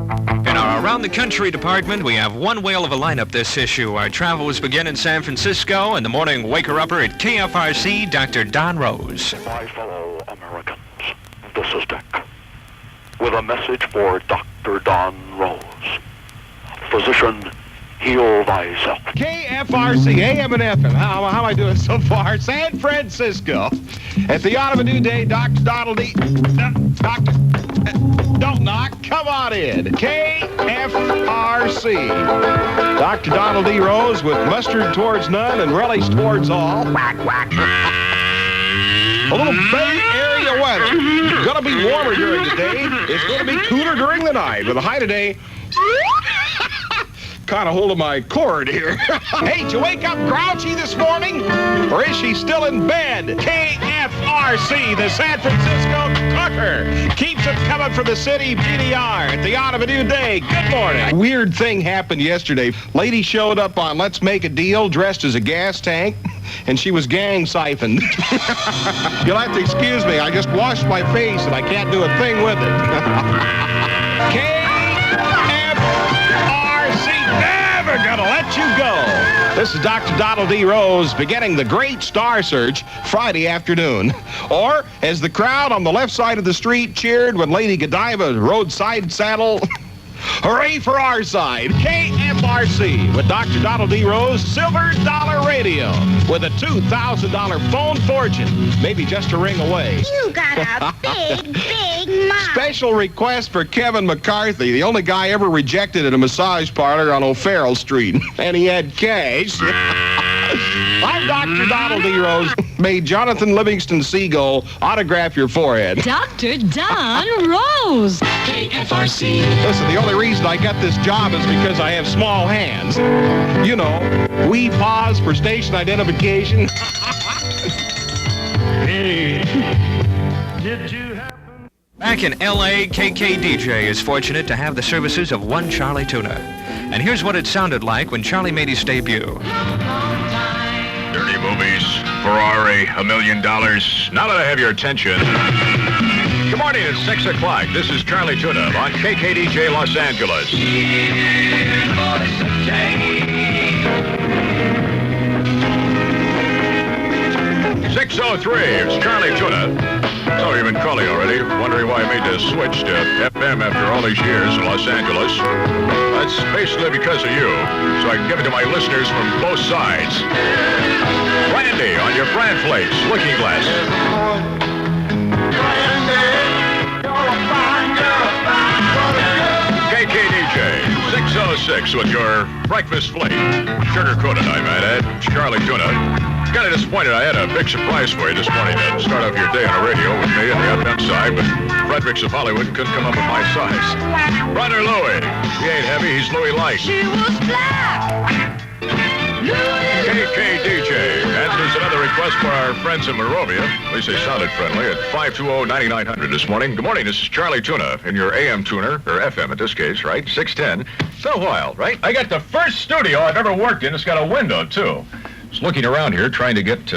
In our Around the Country department, we have one whale of a lineup this issue. Our travels begin in San Francisco, and the morning waker-upper at KFRC, Dr. Don Rose. My fellow Americans, this is Dick, with a message for Dr. Don Rose. Physician, heal thyself. KFRC, AM and FM. How am I doing so far? San Francisco. At the Autumn of New Day, Dr. Donald D. Doctor, don't knock. Come on in. KFRC. Dr. Donald D. Rose with mustard towards none and relish towards all. Whack, whack. A little Bay Area weather. Gonna be warmer during the day. It's gonna be cooler during the night. With a high today. Kind of holding my cord here. Hey, did you wake up grouchy this morning? Or is she still in bed? KFRC, the San Francisco Tucker, keeps it coming from the city BDR at the Autumn of New Day. Good morning. Weird thing happened yesterday. Lady showed up on Let's Make a Deal dressed as a gas tank, and she was gang siphoned. You'll have to excuse me. I just washed my face, and I can't do a thing with it. Never gonna let you go. This is Dr. Donald D. Rose beginning the great star search Friday afternoon. Or, as the crowd on the left side of the street cheered when Lady Godiva rode side saddle, hooray for our side. KFRC with Dr. Donald D. Rose, Silver Dollar Radio with a $2,000 phone fortune. Maybe just a ring away. You got a big, big mouth. Special request for Kevin McCarthy, the only guy ever rejected at a massage parlor on O'Farrell Street. And he had cash. I'm Dr. Donald D. Rose. May Jonathan Livingston Seagull autograph your forehead. Dr. Don Rose. KFRC. Listen, the only reason I got this job is because I have small hands. You know, we pause for station identification. Hey, did you happen? Back in L.A., KKDJ is fortunate to have the services of one Charlie Tuna. And here's what it sounded like when Charlie made his debut. Dirty movies, Ferrari, $1 million. Now that I have your attention. Good morning, it's 6 o'clock. This is Charlie Tuna on KKDJ Los Angeles. 6:03, it's Charlie Tuna. So you've been calling already, wondering why I made the switch to FM after all these years in Los Angeles. That's basically because of you, so I can give it to my listeners from both sides. Randy on your bran flakes, looking glass. KKDJ, 606 with your breakfast flake. Sugar-coated, I might add. Charlie Tuna. Kind of disappointed. I had a big surprise for you this morning to start off your day on the radio with me on the FM side, but Fredericks of Hollywood couldn't come up with my size. Brother Louie. He ain't heavy, he's Louie Light. She was black. KKDJ. And there's another request for our friends in Monrovia. At least they sounded friendly at 520-9900 this morning. Good morning, this is Charlie Tuna in your AM tuner, or FM in this case, right? 610. It's been a while, right? I got the first studio I've ever worked in. It's got a window, too. Just looking around here, trying to get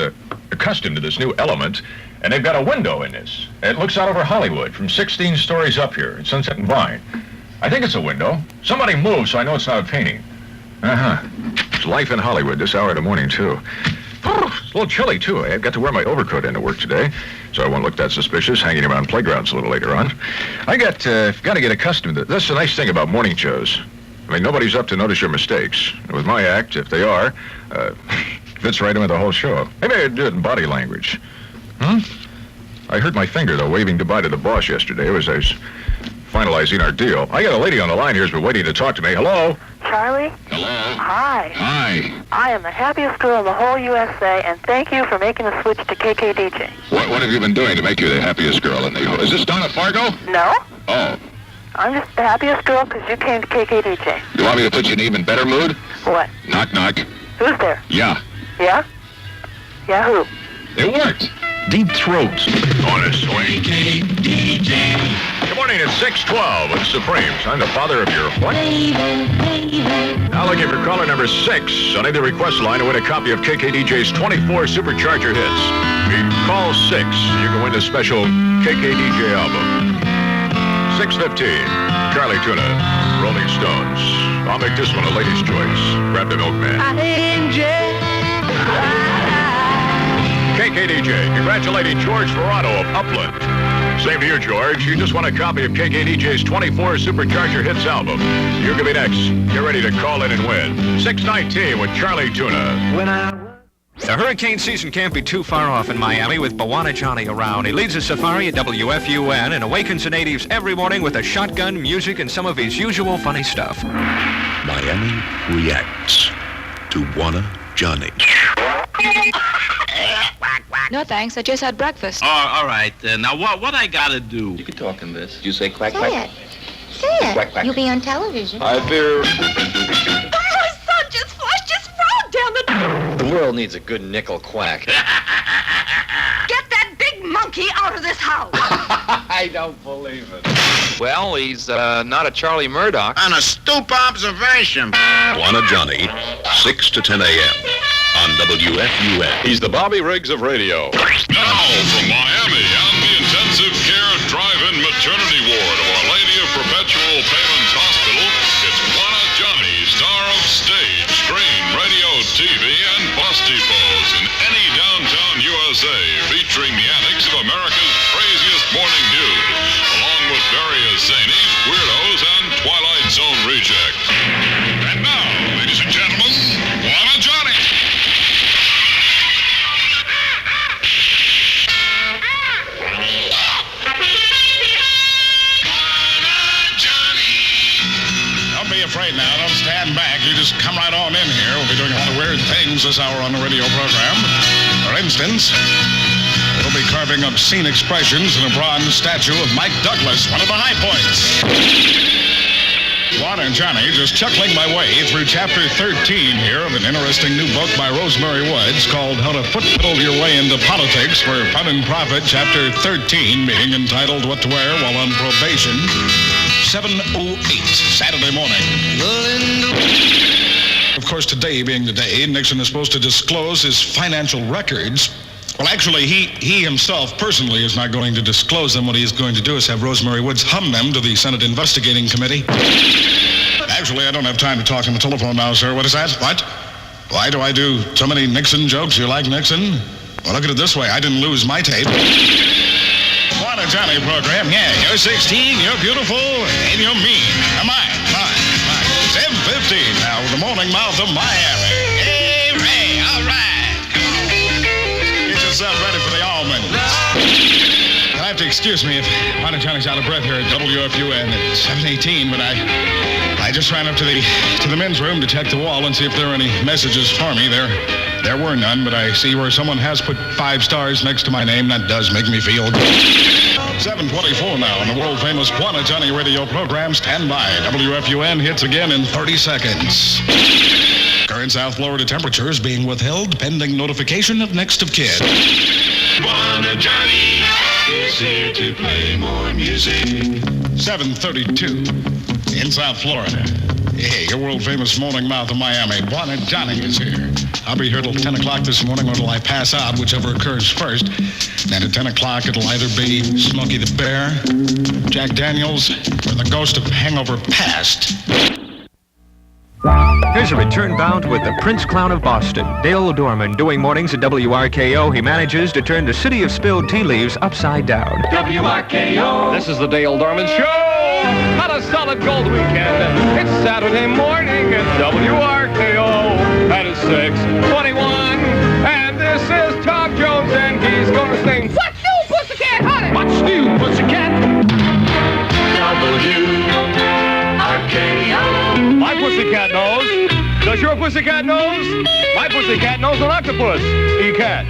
accustomed to this new element, and they've got a window in this. It looks out over Hollywood from 16 stories up here at Sunset and Vine. I think it's a window. Somebody moved, so I know it's not a painting. Uh-huh. It's life in Hollywood this hour of the morning, too. It's a little chilly, too. I got to wear my overcoat into work today, so I won't look that suspicious hanging around playgrounds a little later on. I got to get accustomed to it. That's the nice thing about morning shows. I mean, nobody's up to notice your mistakes. With my act, if they are, fits right in with the whole show. Maybe I'd do it in body language. I hurt my finger, though, waving goodbye to the boss yesterday as I was finalizing our deal. I got a lady on the line here who's been waiting to talk to me. Hello? Charlie? Hello? Hi. Hi. I am the happiest girl in the whole USA, and thank you for making the switch to KKDJ. What have you been doing to make you the happiest girl in the... Is this Donna Fargo? No? Oh. I'm just the happiest girl because you came to KKDJ. You want me to put you in an even better mood? What? Knock, knock. Who's there? Yeah. Yeah? Yeah, who? It worked. Deep throats. On a swing. KKDJ. Good morning, it's 6:12 with Supremes. I'm the father of your what? Now looking for caller number 6 on the request line to win a copy of KKDJ's 24 Supercharger hits. Call 6. You can win the special KKDJ album. 6:15. Charlie Tuna, Rolling Stones. I'll make this one a lady's choice. Grab the milkman. KKDJ, congratulating George Verano of Upland. Same to you, George. You just won a copy of KKDJ's 24 Supercharger Hits album. You can be next. Get ready to call in and win. 619 with Charlie Tuna. The hurricane season can't be too far off in Miami with Bwana Johnny around. He leads a safari at WFUN and awakens the natives every morning with a shotgun, music, and some of his usual funny stuff. Miami reacts to Bwana Johnny. No, thanks. I just had breakfast. Oh, all right. Now, what I gotta do? You can talk in this. You say quack, Say quack. it. Say it. Quack, quack. You'll be on television. I fear My son just flushed his frog down the... the world needs a good nickel quack. Get that big monkey out of this house. I don't believe it. Well, he's not a Charlie Murdoch. An astute observation. Bwana Johnny, 6 to 10 a.m. on WFUN. He's the Bobby Riggs of radio. Now from Miami and the intensive care drive-in maternity ward of Our Lady of Perpetual Payments Hospital, it's Bwana Johnny, star of stage, screen, radio, TV, and bus depots in any downtown USA, featuring the antics of America's craziest morning dude, along with various zanies, weirdos, and Twilight Zone rejects. And now, ladies and gentlemen, Bwana Johnny. Don't be afraid now. Don't stand back. You just come right on in here. We'll be doing a lot of weird things this hour on the radio program. For instance, we'll be carving obscene expressions in a bronze statue of Mike Douglas, one of the high points. Bwana and Johnny just chuckling my way through chapter 13 here of an interesting new book by Rosemary Woods called How to Foot-Pedal Your Way into Politics for Fun and Profit, chapter 13, being entitled What to Wear While on Probation. 7:08 Saturday morning. Of course, today being the day, Nixon is supposed to disclose his financial records. Well, actually, he himself personally is not going to disclose them. What he is going to do is have Rosemary Woods hum them to the Senate Investigating Committee. Actually, I don't have time to talk on the telephone now, sir. What is that? What? Why do I do so many Nixon jokes? You like Nixon? Well, look at it this way. I didn't lose my tape. Bwana Johnny program. Yeah, you're 16, you're beautiful, and you're mean. Come on. 7:15 now, the morning mouth of Miami. Hey, Ray, all right. Come on. Get yourself ready for the almonds. You'll have to excuse me if Bwana Johnny's out of breath here at WFUN at 7:18, but I just ran up to the men's room to check the wall and see if there were any messages for me. There were none, but I see where someone has put 5 stars next to my name. That does make me feel good. 7:24 now on the world-famous Bwana Johnny radio program. Stand by. WFUN hits again in 30 seconds. Current South Florida temperatures being withheld pending notification of next of kin. Bwana Johnny is here to play more music. 7:32 in South Florida. Hey, your world-famous morning mouth of Miami. Bwana Johnny is here. I'll be here till 10 o'clock this morning until I pass out, whichever occurs first. Then at 10 o'clock, it'll either be Smokey the Bear, Jack Daniels, or the ghost of Hangover Past. Here's a return bound with the Prince Clown of Boston, Dale Dorman, doing mornings at WRKO. He manages to turn the city of spilled tea leaves upside down. WRKO. This is the Dale Dorman Show. Not a solid gold weekend. It's Saturday morning at WRKO. That is 6:21. And this is Tom Jones, and he's going to sing. What's new, Pussycat, honey? What's new, Pussycat? WRKO. My pussycat knows. Does your pussycat knows? My pussycat knows an octopus. He can't.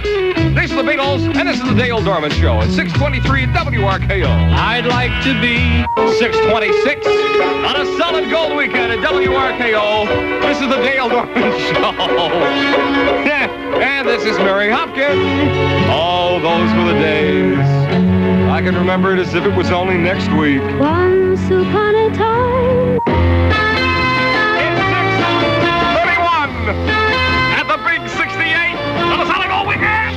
This is the Beatles, and this is the Dale Dorman Show at 6:23 WRKO. I'd like to be 6:26 on a solid gold weekend at WRKO. This is the Dale Dorman Show. And this is Mary Hopkins. Oh, those were the days. I can remember it as if it was only next week. Once upon a time. At the big 68 on a solid gold weekend.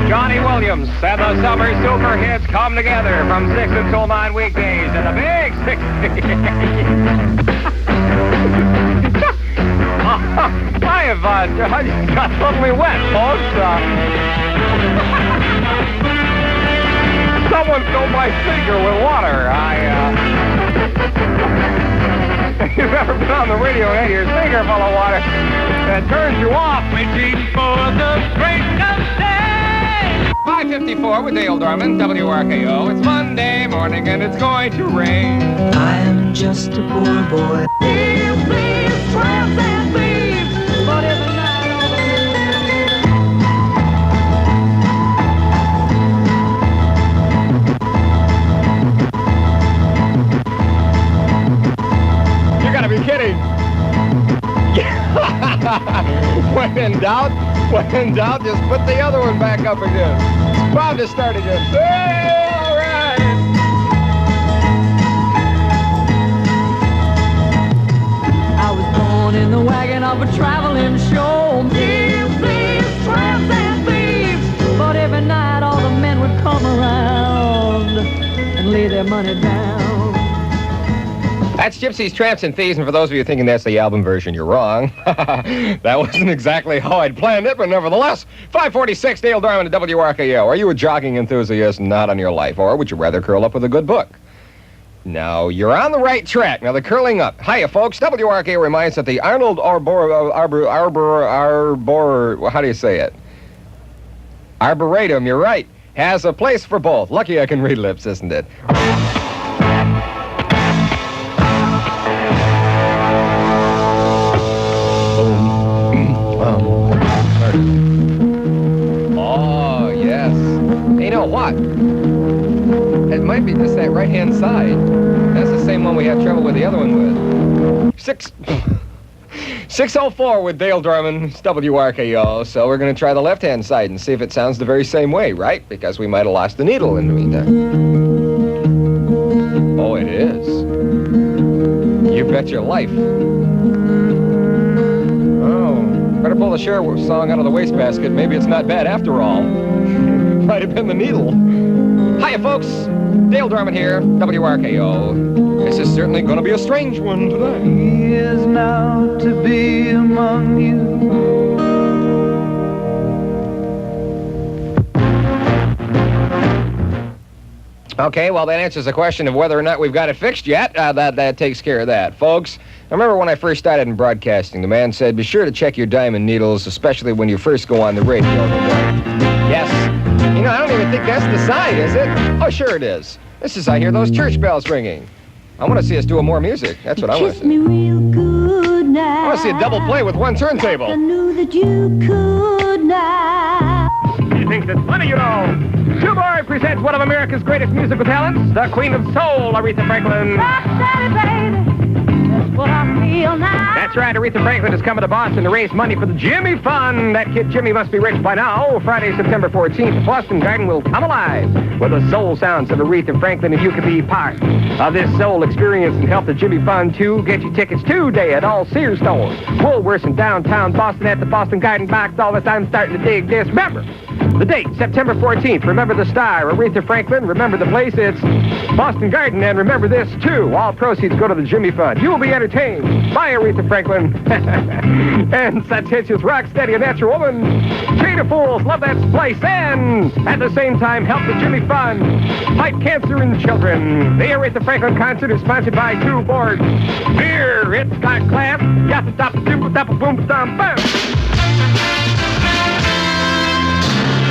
Johnny Williams and the Summer Super poker hits come together from 6 until 9 weekdays in the Big 60. I have got totally wet, folks. Someone filled my sinker with water. You've ever been on the radio and had your sinker full of water that turns you off. Waiting for the break of day. 5:54 with Dale Dorman, WRKO. It's Monday morning and it's going to rain. I am just a poor boy. Please, tramps and thieves, but every night all the You gotta be kidding. When in doubt, just put the other one back up again. It's bound to start again. Hey, all right. I was born in the wagon of a traveling show. Thieves, tramps and thieves, but every night all the men would come around and lay their money down. That's Gypsies, Tramps, and Thieves, and for those of you thinking that's the album version, you're wrong. That wasn't exactly how I'd planned it, but nevertheless, 546, Dale Dorman at WRKO. Are you a jogging enthusiast? Not on your life. Or would you rather curl up with a good book? No, you're on the right track. Now, the curling up. Hiya, folks. WRKO reminds that the Arnold how do you say it? Arboretum, you're right, has a place for both. Lucky I can read lips, isn't it? Oh, yes. You know what? It might be just that right-hand side. That's the same one we have trouble with the other one with. 604 with Dale Dorman, it's WRKO. So we're going to try the left-hand side and see if it sounds the very same way, right? Because we might have lost the needle in the meantime. Oh, it is. You bet your life. Better pull the Cher song out of the wastebasket. Maybe it's not bad after all. Might have been the needle. Hiya, folks. Dale Dorman here, WRKO. This is certainly going to be a strange one tonight. He is now to be among you. Okay, well, that answers the question of whether or not we've got it fixed yet. That takes care of that, folks. I remember when I first started in broadcasting, the man said, be sure to check your diamond needles, especially when you first go on the radio. Yes. You know, I don't even think that's the side, is it? Oh, sure it is. This is, I hear those church bells ringing. I want to see us doing more music. That's what I want to see. Me real good now. I want to see a double play with one turntable. I knew that you could now. He thinks it's funny, you know. Shoeboy presents one of America's greatest musical talents, the Queen of Soul, Aretha Franklin. That's what I feel now. That's right, Aretha Franklin is coming to Boston to raise money for the Jimmy Fund. That kid Jimmy must be rich by now. Friday, September 14th, the Boston Garden will come alive with the soul sounds of Aretha Franklin, and you can be part of this soul experience and help the Jimmy Fund, too. Get your tickets today at all Sears stores, Woolworths, in downtown Boston at the Boston Garden box office. I'm starting to dig this. Remember, the date, September 14th. Remember the star, Aretha Franklin. Remember the place, it's Boston Garden. And remember this, too. All proceeds go to the Jimmy Fund. You will be entertained by Aretha Franklin. And sententious, rock-steady, a natural woman. Chain of Fools, love that place. And at the same time, help the Jimmy Fund fight cancer in children. The Aretha Franklin concert is sponsored by Two Boards Beer. It's got class. Got to stop the boom, boom.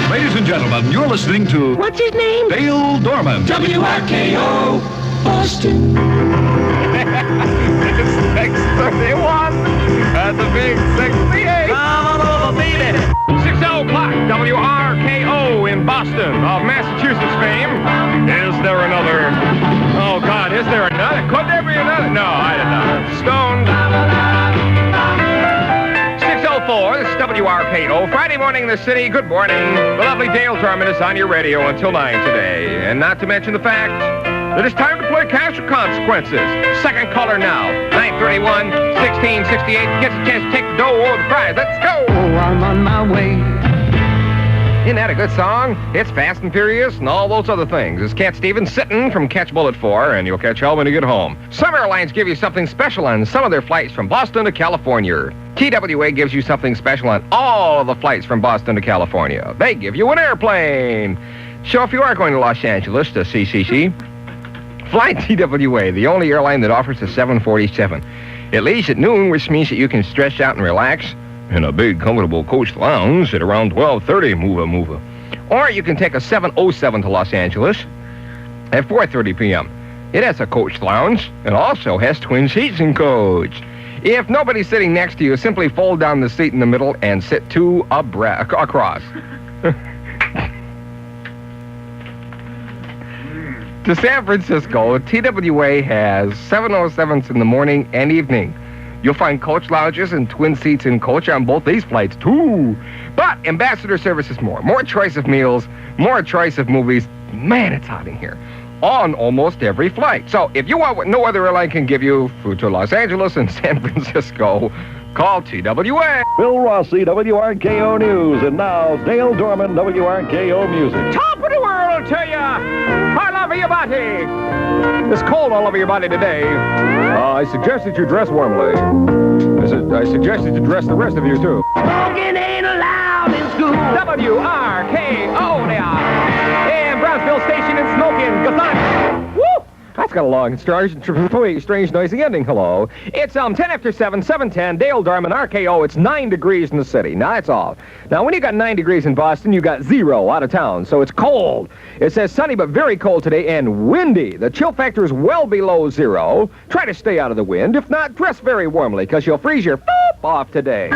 Ladies and gentlemen, you're listening to... What's his name? Dale Dorman. WRKO, Boston. It's 6:31 at the Big 68. Come on over, baby. 6 o'clock, WRKO in Boston of Massachusetts fame. Is there another? Oh, God, is there another? Could there be another? No, I don't know. Stone. 6:04, this is WRKO. Friday morning in the city. Good morning. The lovely Dale Dorman is on your radio until 9 today. And not to mention the fact that it's time to play Cash or Consequences. Second caller now. 931, 1668. Gets a chance to take the dough or the prize. Let's go. Oh, I'm on my way. Isn't that a good song? It's Fast and Furious and all those other things. It's Cat Stevens sitting from Catch Bullet 4, and you'll catch hell when you get home. Some airlines give you something special on some of their flights from Boston to California. TWA gives you something special on all of the flights from Boston to California. They give you an airplane. So if you are going to Los Angeles to CCC, fly TWA, the only airline that offers a 747. It leaves at noon, which means that you can stretch out and relax in a big, comfortable coach lounge at around 12:30, move. Or you can take a 707 to Los Angeles at 4:30 p.m. It has a coach lounge and also has twin seats in coach. If nobody's sitting next to you, simply fold down the seat in the middle and sit two across. To San Francisco, TWA has 707s in the morning and evening. You'll find coach lounges and twin seats in coach on both these flights, too. But Ambassador service is more. More choice of meals, more choice of movies. Man, it's hot in here. On almost every flight. So if you want what no other airline can give you, food to Los Angeles and San Francisco, call TWA. Bill Rossi, WRKO News. And now, Dale Dorman, WRKO Music. Top of the world to you! All over your body! It's cold all over your body today. I suggest that you dress warmly. I suggest that you dress the rest of you, too. Smoking ain't allowed in school. WRKO there. And Brownsville Station and smoking. Gazan. Woo! That's got a long, strange, noisy ending. Hello. It's 10 after 7, 7:10, Dale Dorman, RKO. It's 9 degrees in the city. Now, that's all. Now, when you got 9 degrees in Boston, you got 0 out of town, so it's cold. It says sunny but very cold today and windy. The chill factor is well below 0. Try to stay out of the wind. If not, dress very warmly, because you'll freeze your off today.